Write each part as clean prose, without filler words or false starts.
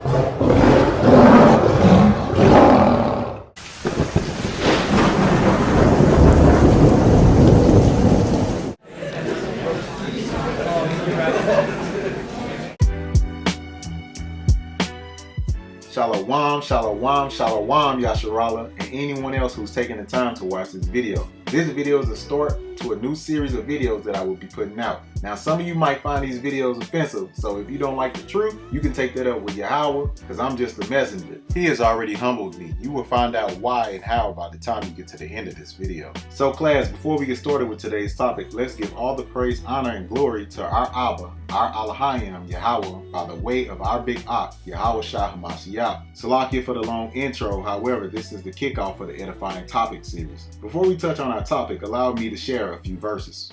Shalom, shalom, shalom, Yasharala, and anyone else who's taking the time to watch this video. This video is a start to a new series of videos that I will be putting out. Now, some of you might find these videos offensive, so if you don't like the truth, you can take that up with Yahweh, because I'm just the messenger. He has already humbled me. You will find out why and how by the time you get to the end of this video. So class, before we get started with today's topic, let's give all the praise, honor, and glory to our Abba, our Elohim, Yahweh, by the way of our big Ak, Yahweh Shah Hamashiach. Salakia for the long intro, however, this is the kickoff for the Edifying Topics series. Before we touch on our topic, allow me to share a few verses.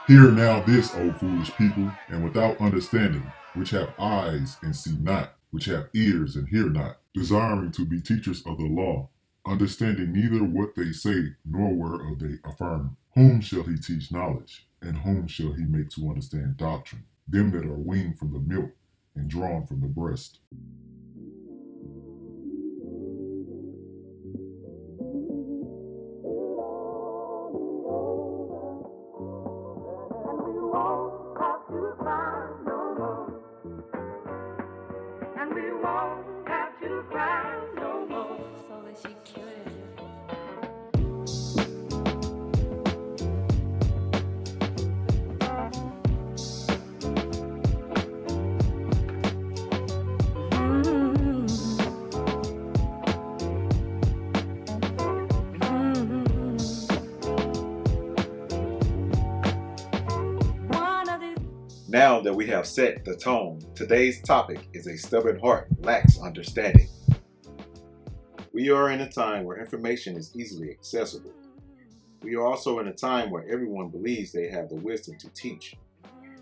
Hear now this, O foolish people, and without understanding, which have eyes and see not, which have ears and hear not, desiring to be teachers of the law, understanding neither what they say nor whereof they affirm. Whom shall he teach knowledge, and whom shall he make to understand doctrine? Them that are weaned from the milk and drawn from the breast. Now that we have set the tone, today's topic is a stubborn heart lacks understanding. We are in a time where information is easily accessible. We are also in a time where everyone believes they have the wisdom to teach.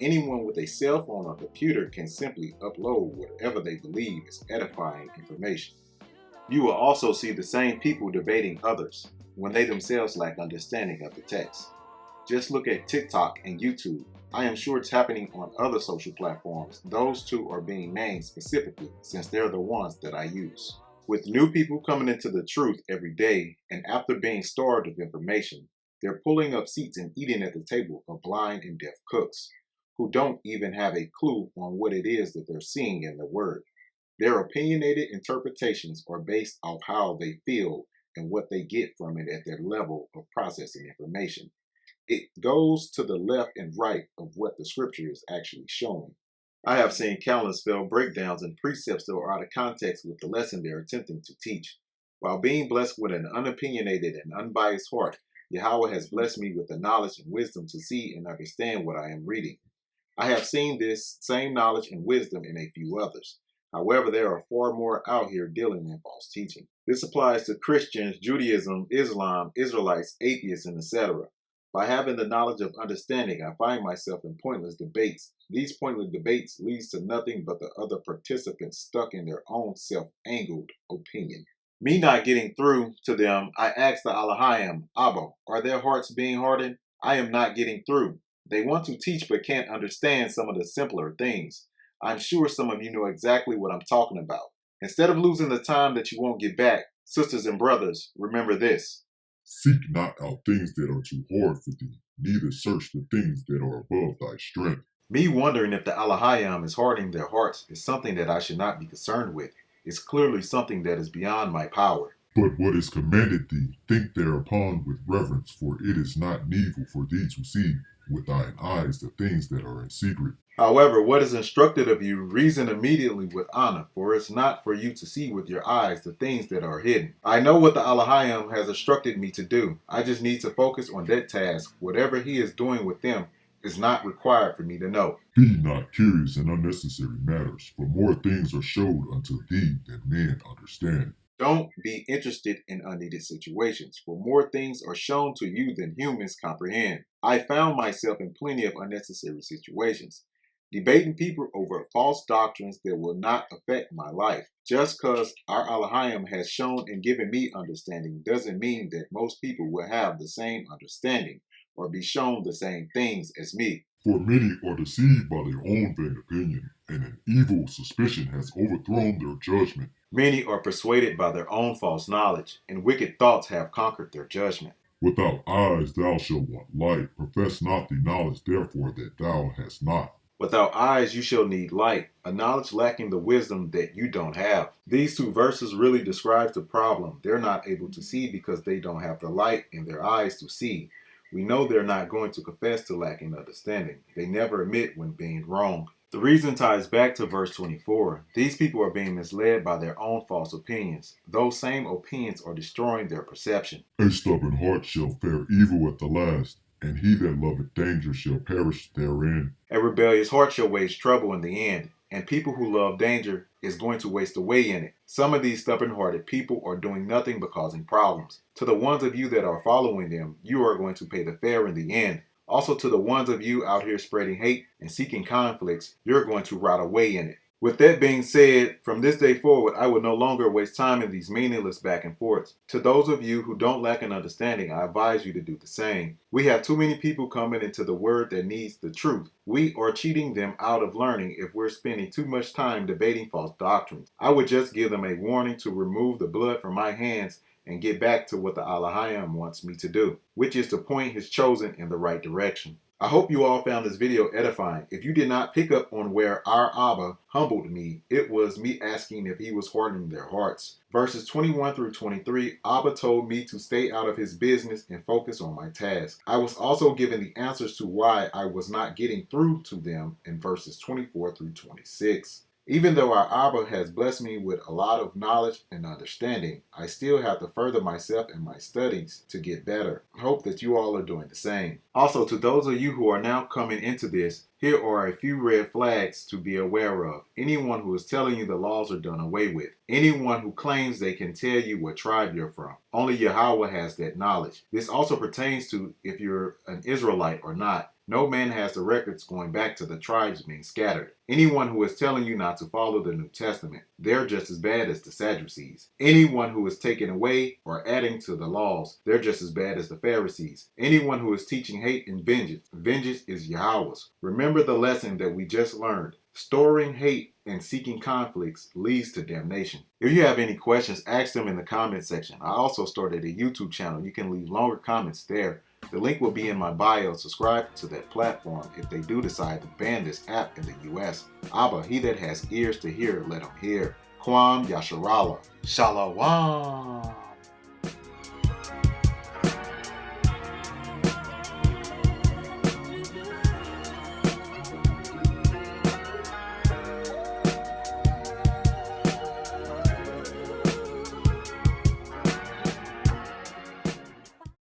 Anyone with a cell phone or computer can simply upload whatever they believe is edifying information. You will also see the same people debating others when they themselves lack understanding of the text. Just look at TikTok and YouTube. I am sure it's happening on other social platforms. Those two are being named specifically since they're the ones that I use. With new people coming into the truth every day, and after being starved of information, they're pulling up seats and eating at the table of blind and deaf cooks who don't even have a clue on what it is that they're seeing in the Word. Their opinionated interpretations are based off how they feel and what they get from it at their level of processing information. It goes to the left and right of what the scripture is actually showing. I have seen countless failed breakdowns and precepts that are out of context with the lesson they're attempting to teach. While being blessed with an unopinionated and unbiased heart, Yahweh has blessed me with the knowledge and wisdom to see and understand what I am reading. I have seen this same knowledge and wisdom in a few others. However, there are far more out here dealing in false teaching. This applies to Christians, Judaism, Islam, Israelites, atheists, and etc. By having the knowledge of understanding, I find myself in pointless debates. These pointless debates leads to nothing but the other participants stuck in their own self-angled opinion. Me not getting through to them, I asked the Elohim, Abba, are their hearts being hardened? I am not getting through. They want to teach but can't understand some of the simpler things. I'm sure some of you know exactly what I'm talking about. Instead of losing the time that you won't get back, sisters and brothers, remember this. Seek not out things that are too hard for thee, neither search the things that are above thy strength. Me wondering if the Elohim is hardening their hearts is something that I should not be concerned with. It's clearly something that is beyond my power. But what is commanded thee, think thereupon with reverence, for it is not needful for thee to see with thine eyes the things that are in secret. However, what is instructed of you, reason immediately with honor, for it's not for you to see with your eyes the things that are hidden. I know what the Elohim has instructed me to do. I just need to focus on that task. Whatever he is doing with them is not required for me to know. Be not curious in unnecessary matters, for more things are showed unto thee than men understand. Don't be interested in unneeded situations, for more things are shown to you than humans comprehend. I found myself in plenty of unnecessary situations, debating people over false doctrines that will not affect my life. Just because our Elohim has shown and given me understanding doesn't mean that most people will have the same understanding or be shown the same things as me. For many are deceived by their own vain opinion, and an evil suspicion has overthrown their judgment. Many are persuaded by their own false knowledge, and wicked thoughts have conquered their judgment. Without eyes thou shalt want light. Profess not the knowledge therefore that thou hast not. Without eyes you shall need light, a knowledge lacking the wisdom that you don't have. These two verses really describe the problem. They're not able to see because they don't have the light in their eyes to see. We know they're not going to confess to lacking understanding. They never admit when being wrong. The reason ties back to verse 24. These people are being misled by their own false opinions. Those same opinions are destroying their perception. A stubborn heart shall fare evil at the last, and he that loveth danger shall perish therein. A rebellious heart shall wage trouble in the end, and people who love danger is going to waste away in it. Some of these stubborn-hearted people are doing nothing but causing problems. To the ones of you that are following them, you are going to pay the fare in the end. Also to the ones of you out here spreading hate and seeking conflicts, you're going to rot away in it. With that being said, from this day forward, I will no longer waste time in these meaningless back and forths. To those of you who don't lack an understanding, I advise you to do the same. We have too many people coming into the word that needs the truth. We are cheating them out of learning if we're spending too much time debating false doctrines. I would just give them a warning to remove the blood from my hands and get back to what the Elohim wants me to do, which is to point his chosen in the right direction. I hope you all found this video edifying. If you did not pick up on where our Abba humbled me, it was me asking if he was hardening their hearts. Verses 21 through 23, Abba told me to stay out of his business and focus on my task. I was also given the answers to why I was not getting through to them in verses 24 through 26. Even though our Abba has blessed me with a lot of knowledge and understanding, I still have to further myself in my studies to get better. I hope that you all are doing the same. Also, to those of you who are now coming into this, here are a few red flags to be aware of. Anyone who is telling you the laws are done away with. Anyone who claims they can tell you what tribe you're from. Only Yahweh has that knowledge. This also pertains to if you're an Israelite or not. No man has the records going back to the tribes being scattered. Anyone who is telling you not to follow the New Testament, they're just as bad as the Sadducees. Anyone who is taking away or adding to the laws, they're just as bad as the Pharisees. Anyone who is teaching hate and vengeance, vengeance is Yahweh's. Remember the lesson that we just learned. Storing hate and seeking conflicts leads to damnation. If you have any questions, ask them in the comment section. I also started a YouTube channel. You can leave longer comments there. The link will be in my bio. Subscribe to that platform if they do decide to ban this app in the US. Abba, he that has ears to hear, let him hear. Kwam Yasharallah. Shalom.